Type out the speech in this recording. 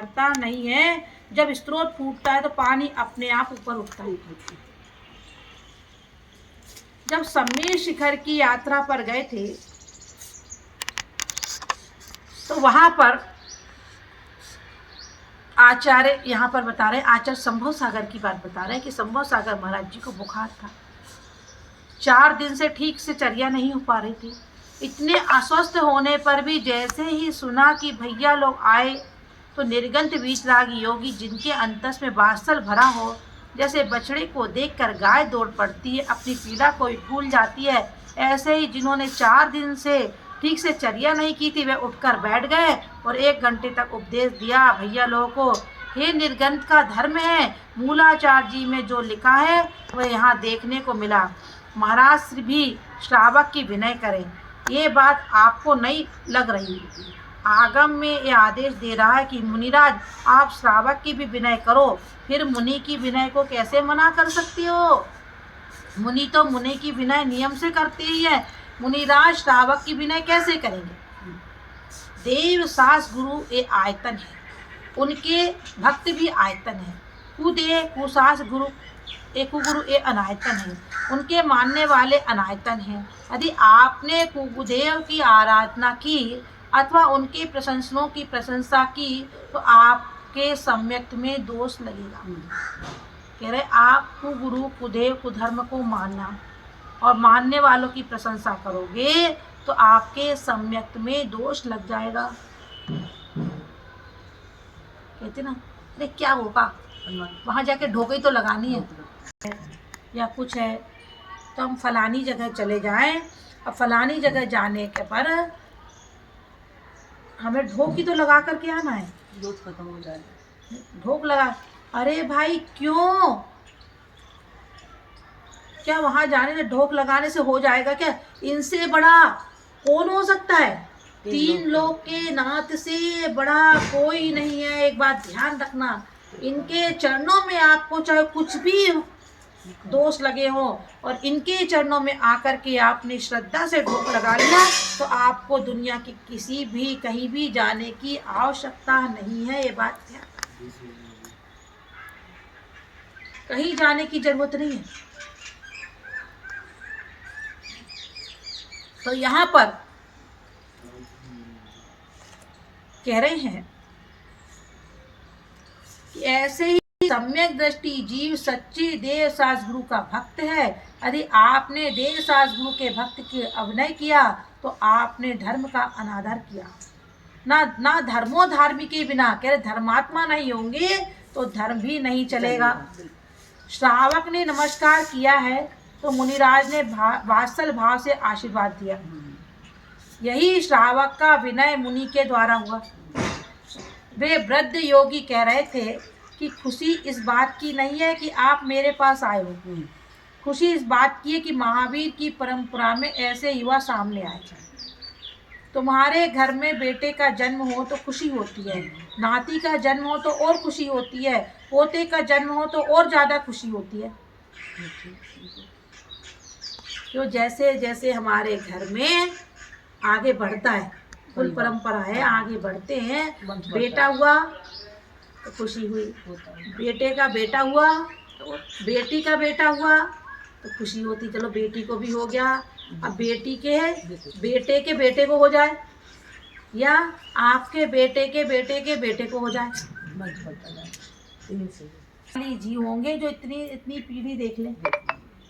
ठहरता नहीं है। जब स्रोत फूटता है तो पानी अपने आप ऊपर उठता है। जब समीर शिखर की यात्रा पर गए थे तो वहां पर आचार्य यहाँ पर बता रहे, आचार्य संभव सागर की बात बता रहे हैं कि संभव सागर महाराज जी को बुखार था। 4 दिन से ठीक से चर्या नहीं हो पा रही थी। इतने अस्वस्थ होने पर भी जैसे ही सुना कि भैया लोग आए तो निर्गंत वीतरागी योगी, जिनके अंतस में वात्सल भरा हो, जैसे बछड़े को देखकर गाय दौड़ पड़ती है, अपनी पीड़ा को भूल जाती है, ऐसे ही जिन्होंने 4 दिन से ठीक से चर्या नहीं की थी वे उठकर बैठ गए और 1 घंटे तक उपदेश दिया भैया लोगों को। हे निर्गंत का धर्म है, मूलाचार्य जी में जो लिखा है वह यहाँ देखने को मिला। महाराज भी श्रावक की विनय करें। ये बात आपको नहीं लग रही? आगम में ये आदेश दे रहा है कि मुनिराज आप श्रावक की भी विनय करो। फिर मुनि की विनय को कैसे मना कर सकती हो? मुनि तो मुनि की विनय नियम से करते ही है, मुनिराज श्रावक की विनय कैसे करेंगे? देव सास गुरु ये आयतन है, उनके भक्त भी आयतन है। कुदे कुसास गुरु एक गुरु ये अनायतन है, उनके मानने वाले अनायतन हैं। यदि आपने कुदेव की आराधना की अथवा उनके प्रशंसकों की प्रशंसा की तो आपके सम्यक में दोष लगेगा। कह रहे आप कुगुरु कुदेव कुधर्म को मानना और मानने वालों की प्रशंसा करोगे तो आपके सम्यक में दोष लग जाएगा। कहते ना, अरे क्या होगा, वहाँ जाके ढोकई तो लगानी है या कुछ है तो हम फलानी जगह चले जाएं और फलानी जगह जाने के पर हमें ढोक ही तो लगा करके आना है, दूध खत्म हो जाए, ढोक लगा। अरे भाई क्यों, क्या वहां जाने से ढोक लगाने से हो जाएगा क्या? इनसे बड़ा कौन हो सकता है? 3 लोग के नाथ से बड़ा कोई नहीं है। एक बात ध्यान रखना, इनके चरणों में आपको चाहे कुछ भी दोष लगे हो और इनके चरणों में आकर के आपने श्रद्धा से ढोक लगा लिया तो आपको दुनिया की किसी भी कहीं भी जाने की आवश्यकता नहीं है। ये बात ध्यान, कहीं जाने की जरूरत नहीं है। तो यहाँ पर कह रहे हैं कि ऐसे ही सम्यक दृष्टि जीव सच्ची देव सास गुरु का भक्त है। यदि आपने देव सास गुरु के भक्त के अभिनय किया तो आपने धर्म का अनादर किया। ना धर्मो धार्मिक के बिना, कह रहे धर्मात्मा नहीं होंगे तो धर्म भी नहीं चलेगा। श्रावक ने नमस्कार किया है तो मुनिराज ने वात्सल भाव से आशीर्वाद दिया। यही श्रावक का विनय मुनि के द्वारा हुआ। वे वृद्ध योगी कह रहे थे कि खुशी इस बात की नहीं है कि आप मेरे पास आए हो, खुशी इस बात की है कि महावीर की परंपरा में ऐसे युवा सामने आए। तुम्हारे घर में बेटे का जन्म हो तो खुशी होती है, नाती का जन्म हो तो और खुशी होती है, पोते का जन्म हो तो और ज़्यादा खुशी होती है। तो जैसे जैसे हमारे घर में आगे बढ़ता है, कुल परंपरा है, आगे बढ़ते हैं, बेटा हुआ तो खुशी हुई, बेटे का बेटा हुआ तो बेटी का बेटा हुआ तो खुशी होती, चलो बेटी को भी हो गया, अब बेटी के बेटे के बेटे को हो जाए या आपके बेटे के बेटे के बेटे को हो जाए। जी होंगे जो इतनी पीढ़ी देख लें।